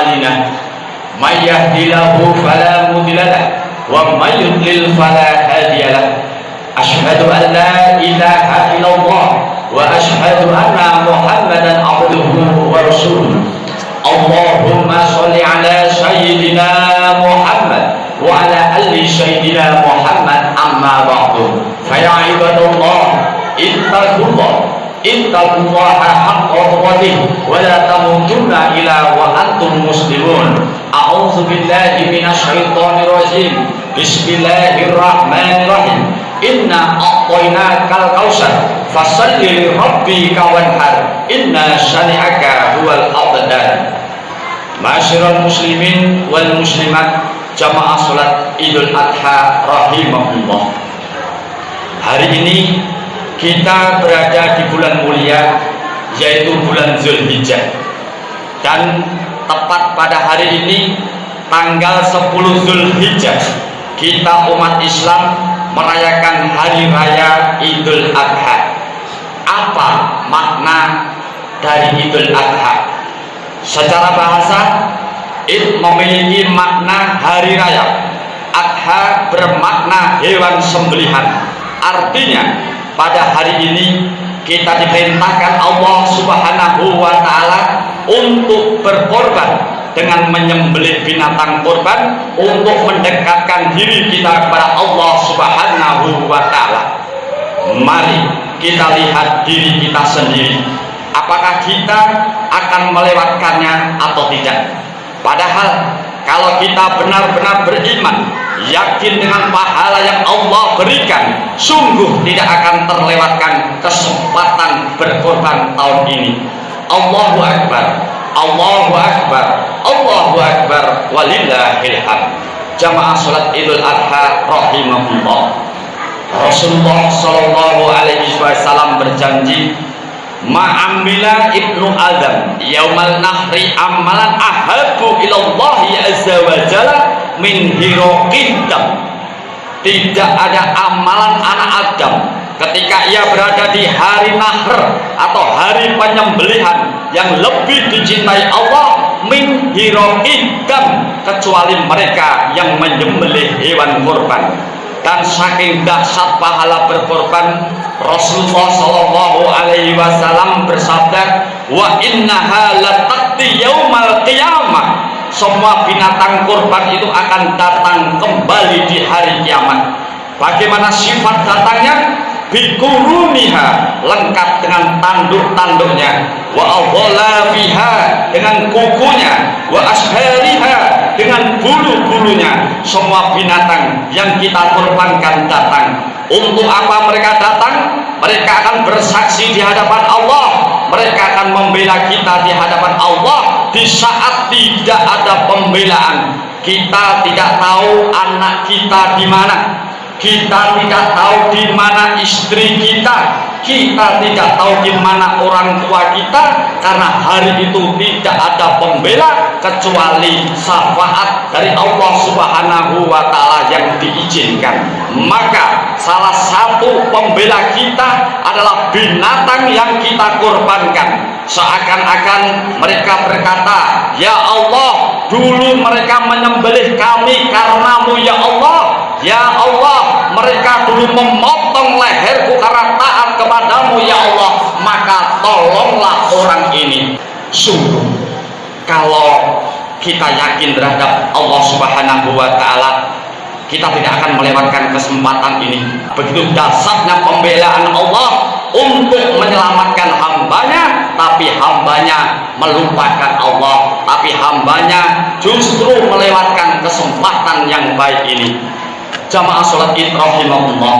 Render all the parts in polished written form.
أعمالنا من يهد له فلا مضل له ومن يضلل فلا هادي له أشهد أن لا إله إلا الله وأشهد أن محمدا عبده ورسوله اللهم صل على سيدنا محمد وعلى آل سيدنا محمد أما بعد فيا عباد الله اتقوا الله حق تقاته ولا تموتن إلا وأنتم مسلمون أعوذ بالله من الشيطان الرجيم بسم الله الرحمن الرحيم إنا أعطيناك الكوثر فصل لربك وانحر إن شانئك هو الأبتر. Ma'asyiral muslimin wal muslimat, jamaah salat Idul Adha rahimahullah. Hari ini kita berada di bulan mulia, yaitu bulan Zulhijjah, dan tepat pada hari ini tanggal 10 Zulhijjah kita umat Islam merayakan hari raya Idul Adha. Apa makna dari Idul Adha? Secara bahasa, Id memiliki makna hari raya. Adha bermakna hewan sembelihan. Artinya pada hari ini kita diperintahkan Allah Subhanahu wa Ta'ala untuk berkorban dengan menyembelih binatang korban untuk mendekatkan diri kita kepada Allah Subhanahu wa Ta'ala. Mari kita lihat diri kita sendiri, apakah kita akan melewatkannya atau tidak. Padahal kalau kita benar-benar beriman, yakin dengan pahala yang Allah berikan, sungguh tidak akan terlewatkan kesempatan berkorban tahun ini. Allahu Akbar, Allahu Akbar, Allahu Akbar, walillahil hamd. Jamaah salat Idul Adha rahimahullah. Rasulullah sallallahu alaihi wasallam berjanji, ma'amila ibnu Adam yaumal nahri amalan ahabu ilallahi azza wa jalla min hiroqidam. Tidak ada amalan anak Adam ketika ia berada di hari nahr atau hari penyembelihan yang lebih dicintai Allah min hiroqidam, kecuali mereka yang menyembelih hewan kurban. Dan saking dahsyat pahala berkorban, Rasulullah Shallallahu Alaihi Wasallam bersabda, wa innaha lataqti yaumal qiyamah. Semua binatang kurban itu akan datang kembali di hari kiamat. Bagaimana sifat datangnya? Bikuruniha, lengkap dengan tanduk-tanduknya, wa adhalafiha, dengan kukunya, wa ashariha, dengan bulu-bulunya. Semua binatang yang kita korbankan datang. Untuk apa mereka datang? Mereka akan bersaksi di hadapan Allah, mereka akan membela kita di hadapan Allah. Di saat tidak ada pembelaan, kita tidak tahu anak kita di mana, kita tidak tahu di mana istri kita, kita tidak tahu di mana orang tua kita, karena hari itu tidak ada pembela kecuali syafaat dari Allah Subhanahu wa Ta'ala yang diizinkan. Maka salah satu pembela kita adalah binatang yang kita korbankan. Seakan-akan mereka berkata, ya Allah, dulu mereka menyembelih kami karenamu ya Allah. Ya Allah, mereka dulu memotong leherku karena taat kepadamu ya Allah, maka tolonglah orang ini. Sungguh, kalau kita yakin terhadap Allah Subhanahu wa Ta'ala, kita tidak akan melewatkan kesempatan ini. Begitu dahsyatnya pembelaan Allah untuk menyelamatkan hambanya, tapi hambanya melupakan Allah, tapi hambanya justru melewatkan kesempatan yang baik ini. Jamaah sholat Id rahimahullah,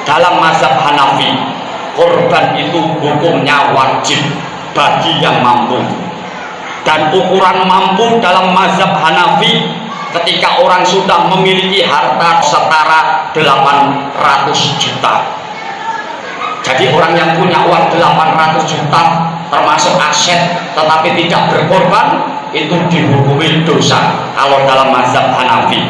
dalam mazhab Hanafi, korban itu hukumnya wajib bagi yang mampu. Dan ukuran mampu dalam mazhab Hanafi, ketika orang sudah memiliki harta setara 800 juta. Jadi orang yang punya uang 800 juta termasuk aset tetapi tidak berkorban, itu dihukumi dosa kalau dalam mazhab Hanafi.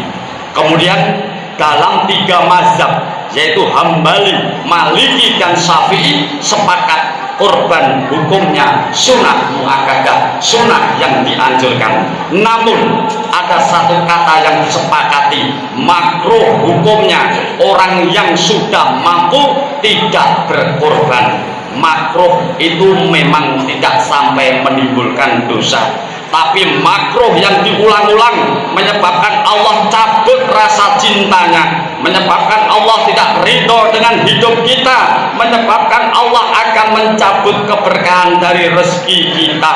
Kemudian dalam 3 mazhab, yaitu Hambali, Maliki, dan Syafi'i, sepakat Kurban hukumnya sunnah muakkadah, sunnah yang dianjurkan. Namun ada satu kata yang disepakati, makruh hukumnya orang yang sudah mampu tidak berkorban. Makruh itu memang tidak sampai menimbulkan dosa, tapi makruh yang diulang-ulang menyebabkan Allah cabut rasa cintanya, menyebabkan Allah tidak ridho dengan hidup kita, menyebabkan Allah akan mencabut keberkahan dari rezeki kita.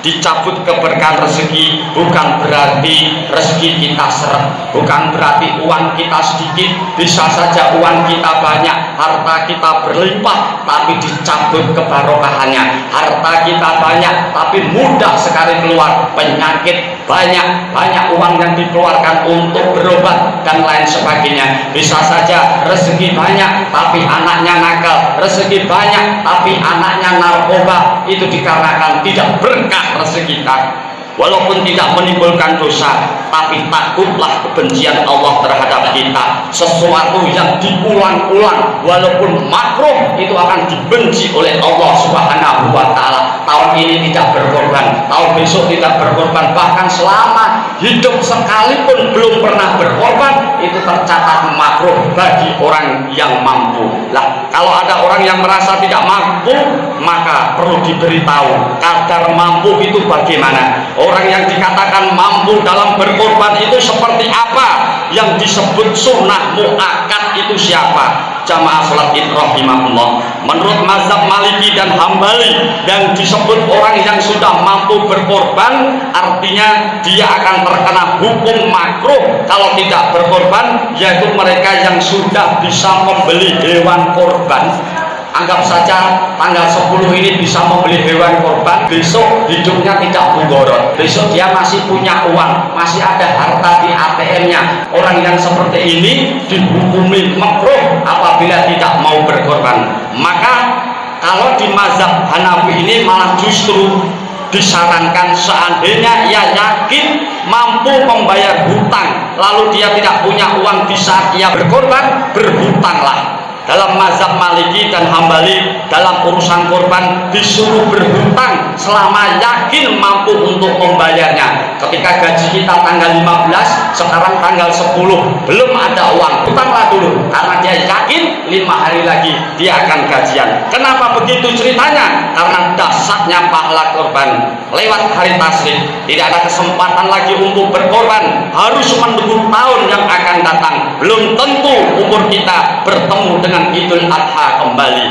Dicabut keberkahan rezeki bukan berarti rezeki kita seret, bukan berarti uang kita sedikit. Bisa saja uang kita banyak, harta kita berlimpah, tapi dicabut kebarokahannya. Harta kita banyak tapi mudah sekali keluar penyakit, banyak uang yang dikeluarkan untuk berobat dan lain sebagainya. Bisa saja rezeki banyak tapi anaknya nakal, rezeki banyak tapi anaknya narkoba. Itu dikarenakan tidak berkah rezeki kita. Walaupun tidak menimbulkan dosa, tapi takutlah kebencian Allah terhadap kita. Sesuatu yang diulang-ulang walaupun makruh itu akan dibenci oleh Allah Subhanahu wa Ta'ala. Tahun ini tidak berkorban, tahun besok tidak berkorban, bahkan selama hidup sekalipun belum pernah berkorban, itu tercatat makruh bagi orang yang mampu. Lah, kalau ada orang yang merasa tidak mampu, maka perlu diberitahu kadar mampu itu bagaimana. Orang yang dikatakan mampu dalam berkorban itu seperti apa? Yang disebut sunnah muakkad itu siapa? Jamaah salat Id rahimahullah. Menurut mazhab Maliki dan Hambali, yang disebut orang yang sudah mampu berkorban artinya dia akan terkena hukum makruh kalau tidak berkorban, yaitu mereka yang sudah bisa membeli hewan korban. Anggap saja tanggal 10 ini bisa membeli hewan korban, besok hidupnya tidak mudorot, besok dia masih punya uang, masih ada harta di ATM-nya. Orang yang seperti ini dihukumi makruh apabila tidak mau berkorban. Maka kalau di mazhab Hanafi ini malah justru disarankan seandainya ia yakin mampu membayar hutang, lalu dia tidak punya uang di saat ia berkorban, berhutanglah. Dalam mazhab Maliki dan Hambali, dalam urusan korban disuruh berhutang selama yakin mampu untuk membayarnya. Ketika gaji kita tanggal 15, sekarang tanggal 10 belum ada uang, hutanglah dulu, karena dia yakin 5 hari lagi dia akan gajian. Kenapa begitu ceritanya? Karena dasarnya pahala korban lewat hari tasrik, tidak ada kesempatan lagi untuk berkorban, harus menunggu tahun yang akan datang. Belum tentu umur kita bertemu dengan Idul Adha kembali.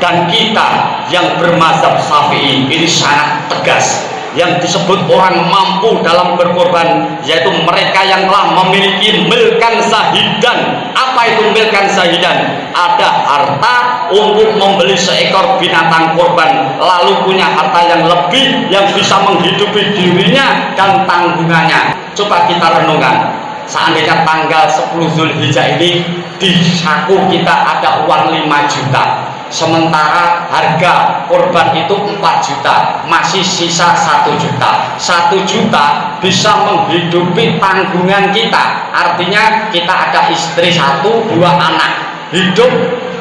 Dan kita yang bermazhab Syafi'i ini sangat tegas. Yang disebut orang mampu dalam berkorban yaitu mereka yang telah memiliki milkan sahidan. Apa itu milkan sahidan? Ada harta untuk membeli seekor binatang korban, lalu punya harta yang lebih yang bisa menghidupi dirinya dan tanggungannya. Coba kita renungkan, seandainya tanggal 10 Zulhijjah ini di saku kita ada uang 5 juta, sementara harga korban itu 4 juta, masih sisa 1 juta. 1 juta bisa menghidupi tanggungan kita, artinya kita ada istri 1, 2 anak, hidup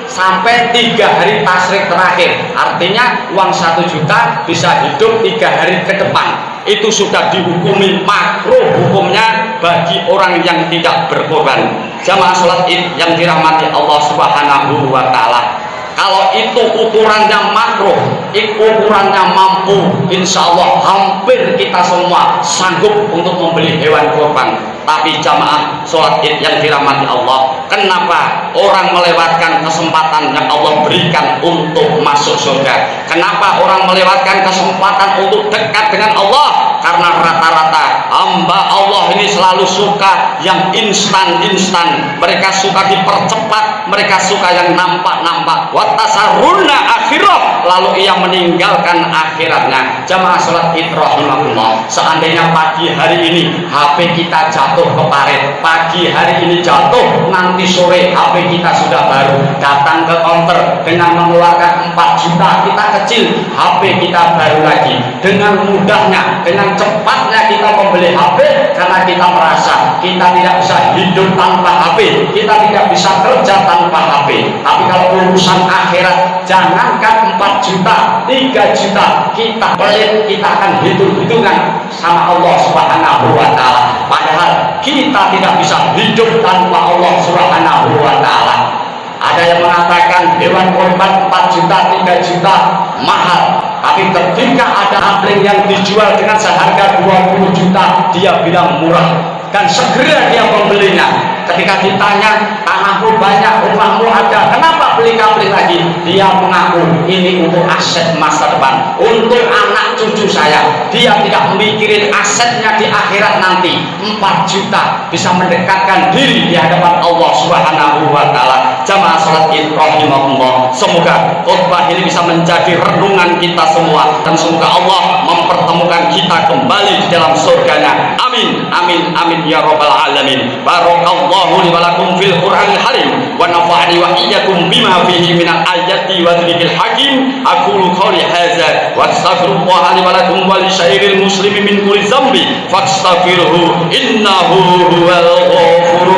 sampai 3 hari tasrik terakhir, artinya uang 1 juta bisa hidup 3 hari ke depan. Itu sudah dihukumi makruh hukumnya bagi orang yang tidak berkorban. Jamaah salat Id yang dirahmati Allah Subhanahu wa Ta'ala, kalau itu ukurannya makruh, ukurannya mampu, insya Allah hampir kita semua sanggup untuk membeli hewan korban. Tapi jamaah sholat Id yang dirahmati Allah, kenapa orang melewatkan kesempatan yang Allah berikan untuk masuk surga? Kenapa orang melewatkan kesempatan untuk dekat dengan Allah? Karena rata-rata hamba Allah ini selalu suka yang instan-instan. Mereka suka dipercepat, mereka suka yang nampak-nampak. Watasarunna akhirah, lalu ia meninggalkan akhiratnya. Jamaah sholat Id rahimahullah, seandainya pagi hari ini HP kita jatuh ke paret, pagi hari ini jatuh, nanti sore HP kita sudah baru, datang ke counter dengan mengeluarkan 4 juta, kita kecil, HP kita baru lagi. Dengan mudahnya, dengan cepatnya kita membeli HP, karena kita merasa kita tidak bisa hidup tanpa HP, kita tidak bisa kerja tanpa HP. Tapi kalau urusan akhirat, jangankan 4 juta, 3 juta, kita pelit, kita akan hitung-hitungan sama Allah Subhanahu wa Ta'ala. Padahal kita tidak bisa hidup tanpa Allah Subhanahu wa Ta'ala. Ada yang mengatakan hewan kurban 4 juta, 3 juta mahal. Tapi ketika ada hafling yang dijual dengan seharga 20 juta, dia bilang murah. Dan segera dia membelinya. Ketika ditanya, tanahmu banyak, rumahmu ada, kenapa beli kapling lagi? Dia mengaku ini untuk aset masa depan, untuk anak cucu saya. Dia tidak memikirin asetnya di akhirat nanti. 4 juta bisa mendekatkan diri di hadapan Allah Subhanahu wa Ta'ala. Jamaah salat Id rahimahullah, semoga khutbah ini bisa menjadi renungan kita semua, dan semoga Allah mempertemukan kita kembali di dalam surganya. Amin, amin, amin ya rabbal alamin. Barakallahu li wa lakum fil Qur'anil Harim wa nafa'ani wa iyyakum bima fihi minal ayati wa dzikril hakim. Aqulu qouli hadza wa astaghfirullaha li wa lakum wa li syairil muslimin min kulli dzambi fastaghfiruhu innahu huwal ghafurur